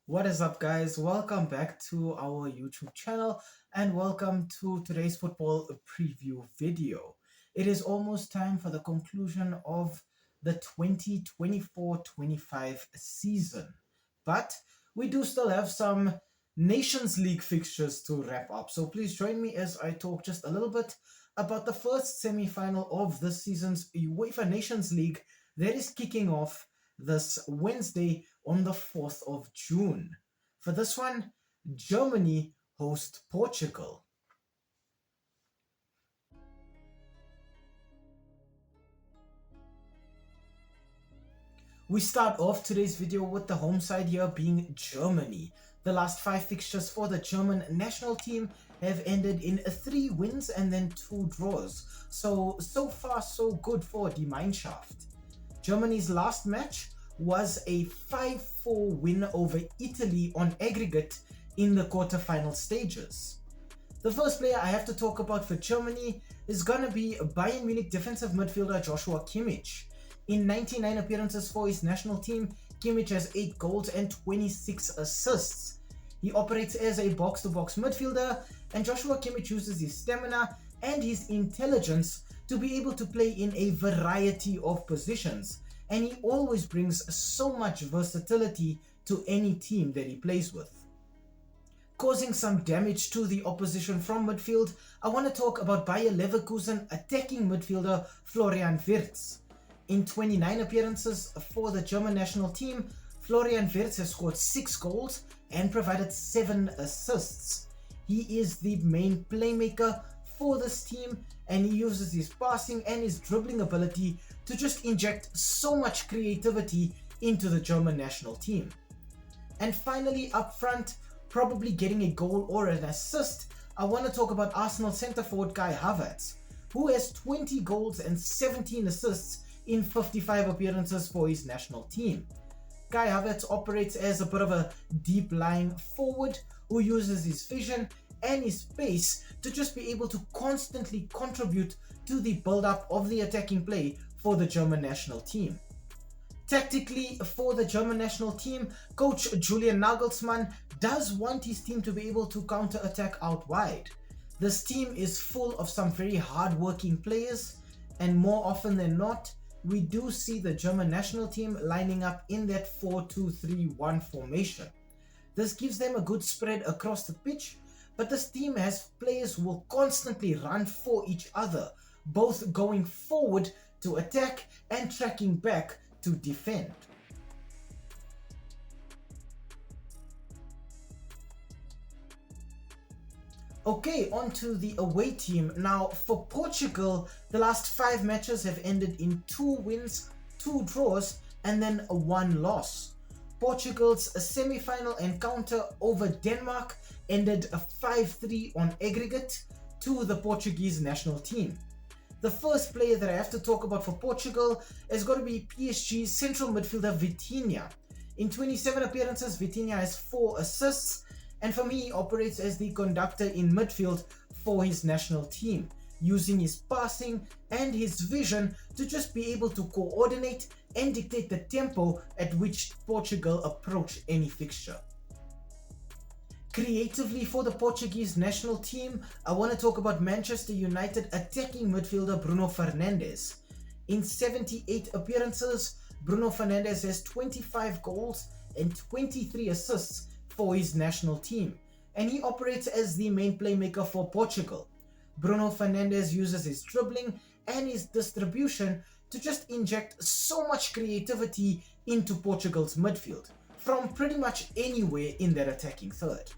What is up, guys? Welcome back to our YouTube channel and welcome to today's football preview video. It is almost time for the conclusion of the 2024-25 season, but we do still have some Nations League fixtures to wrap up. So please join me as I talk just a little bit about the first semi-final of this season's UEFA Nations League that is kicking off this Wednesday on the 4th of June. For this one, Germany host Portugal. We start off today's video with the home side here being Germany. The last 5 fixtures for the German national team have ended in 3 wins and then 2 draws. So far so good for Die Mannschaft. Germany's last match was a 5-4 win over Italy on aggregate in the quarterfinal stages. The first player I have to talk about for Germany is gonna be Bayern Munich defensive midfielder Joshua Kimmich. In 99 appearances for his national team, Kimmich has 8 goals and 26 assists. He operates as a box-to-box midfielder, and Joshua Kimmich uses his stamina and his intelligence to be able to play in a variety of positions, and he always brings so much versatility to any team that he plays with. Causing some damage to the opposition from midfield, I want to talk about Bayer Leverkusen attacking midfielder Florian Wirtz. In 29 appearances for the German national team, Florian Wirtz has scored 6 goals and provided 7 assists. He is the main playmaker for this team, and he uses his passing and his dribbling ability to just inject so much creativity into the German national team. And finally, up front, probably getting a goal or an assist, I want to talk about Arsenal centre forward Kai Havertz, who has 20 goals and 17 assists in 55 appearances for his national team. Kai Havertz operates as a bit of a deep-lying forward who uses his vision and his pace to just be able to constantly contribute to the build-up of the attacking play for the German national team. Tactically, for the German national team, coach Julian Nagelsmann does want his team to be able to counter-attack out wide. This team is full of some very hard-working players, and more often than not, we do see the German national team lining up in that 4-2-3-1 formation. This gives them a good spread across the pitch, but this team has players who will constantly run for each other, both going forward to attack and tracking back to defend. Okay, on to the away team. Now, for Portugal, the last 5 matches have ended in 2 wins, 2 draws, and then a 1 loss. Portugal's semi-final encounter over Denmark ended a 5-3 on aggregate to the Portuguese national team. The first player that I have to talk about for Portugal is going to be PSG's central midfielder Vitinha. In 27 appearances, Vitinha has 4 assists, and for me, he operates as the conductor in midfield for his national team, using his passing and his vision to just be able to coordinate and dictate the tempo at which Portugal approach any fixture. Creatively for the Portuguese national team, I want to talk about Manchester United attacking midfielder Bruno Fernandes. In 78 appearances, Bruno Fernandes has 25 goals and 23 assists for his national team, and he operates as the main playmaker for Portugal. Bruno Fernandes uses his dribbling and his distribution to just inject so much creativity into Portugal's midfield, from pretty much anywhere in their attacking third.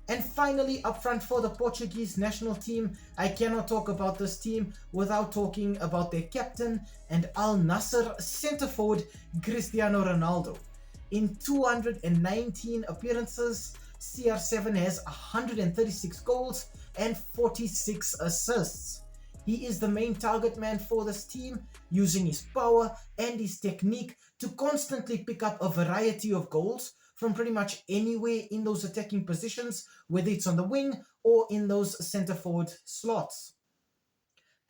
And finally, up front for the Portuguese national team, I cannot talk about this team without talking about their captain and Al Nassr centre forward Cristiano Ronaldo. In 219 appearances, CR7 has 136 goals and 46 assists. He is the main target man for this team, using his power and his technique to constantly pick up a variety of goals from pretty much anywhere in those attacking positions, whether it's on the wing or in those center forward slots.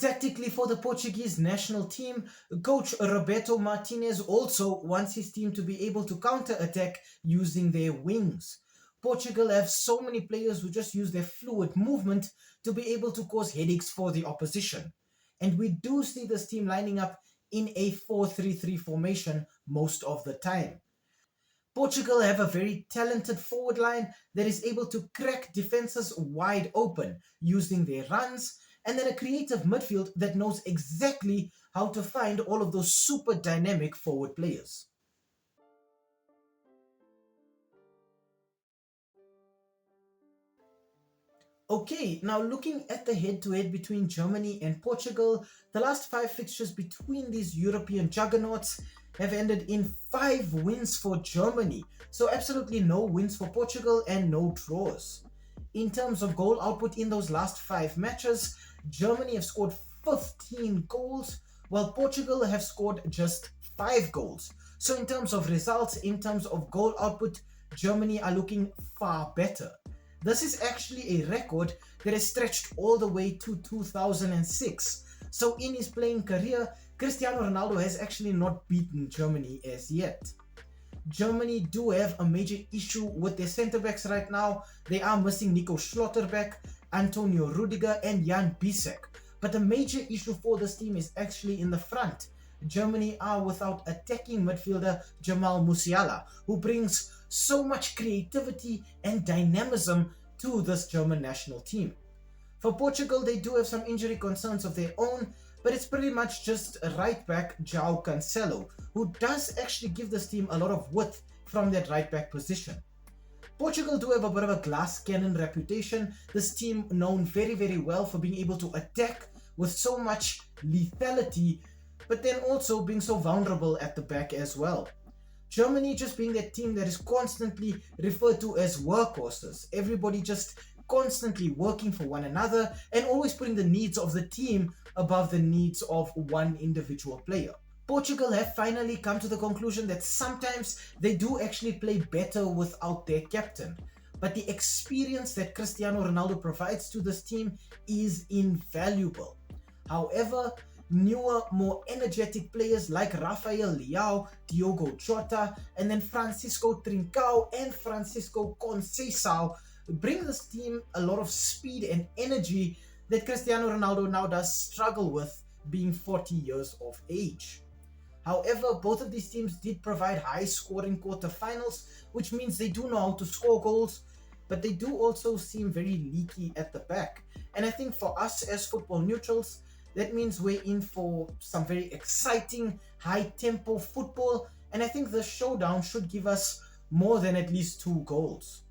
Tactically for the Portuguese national team, coach Roberto Martinez also wants his team to be able to counter-attack using their wings. Portugal have so many players who just use their fluid movement to be able to cause headaches for the opposition. And we do see this team lining up in a 4-3-3 formation most of the time. Portugal have a very talented forward line that is able to crack defenses wide open using their runs, and then a creative midfield that knows exactly how to find all of those super dynamic forward players. Okay, now looking at the head-to-head between Germany and Portugal, the last 5 fixtures between these European juggernauts have ended in 5 wins for Germany. So absolutely no wins for Portugal and no draws. In terms of goal output in those last 5 matches, Germany have scored 15 goals, while Portugal have scored just 5 goals. So in terms of results, in terms of goal output, Germany are looking far better. This is actually a record that is stretched all the way to 2006. So in his playing career, Cristiano Ronaldo has actually not beaten Germany as yet. Germany do have a major issue with their centre-backs right now. They are missing Nico Schlotterbeck, Antonio Rudiger and Jan Bisek. But the major issue for this team is actually in the front. Germany are without attacking midfielder Jamal Musiala, who brings so much creativity and dynamism to this German national team. For Portugal, they do have some injury concerns of their own, but it's pretty much just right back João Cancelo, who does actually give this team a lot of width from that right back position. Portugal do have a bit of a glass cannon reputation, this team known very well for being able to attack with so much lethality, but then also being so vulnerable at the back as well. Germany just being that team that is constantly referred to as workhorses, everybody just constantly working for one another and always putting the needs of the team above the needs of one individual player. Portugal have finally come to the conclusion that sometimes they do actually play better without their captain. But the experience that Cristiano Ronaldo provides to this team is invaluable. However, newer, more energetic players like Rafael Leao, Diogo Jota, and then Francisco Trincao and Francisco Conceição bring this team a lot of speed and energy that Cristiano Ronaldo now does struggle with, being 40 years of age. However, both of these teams did provide high scoring quarterfinals, which means they do know how to score goals, but they do also seem very leaky at the back. And I think for us as football neutrals, that means we're in for some very exciting, high-tempo football, and I think the showdown should give us more than at least 2 goals.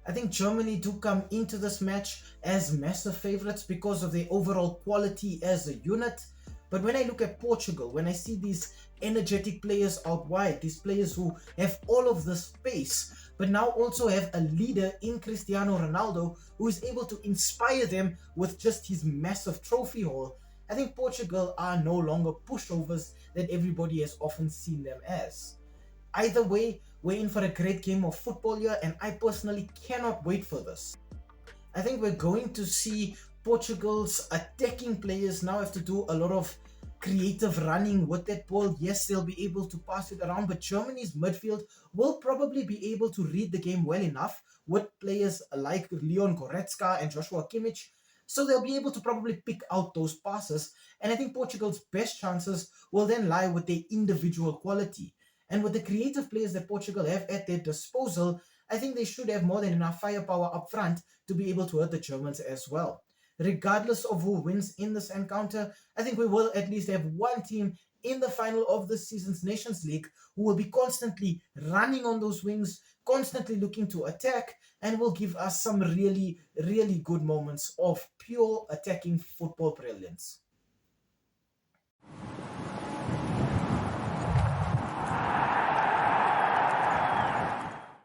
I think Germany do come into this match as massive favorites because of their overall quality as a unit, but when I look at Portugal, when I see these energetic players out wide, these players who have all of the space, but now also have a leader in Cristiano Ronaldo who is able to inspire them with just his massive trophy haul, I think Portugal are no longer pushovers that everybody has often seen them as. Either way, we're in for a great game of football here, and I personally cannot wait for this. I think we're going to see Portugal's attacking players now have to do a lot of creative running with that ball. Yes, they'll be able to pass it around, but Germany's midfield will probably be able to read the game well enough with players like Leon Goretzka and Joshua Kimmich, so they'll be able to probably pick out those passes, and I think Portugal's best chances will then lie with their individual quality. And with the creative players that Portugal have at their disposal, I think they should have more than enough firepower up front to be able to hurt the Germans as well. Regardless of who wins in this encounter, I think we will at least have one team in the final of this season's Nations League who will be constantly running on those wings, constantly looking to attack, and will give us some really good moments of pure attacking football brilliance.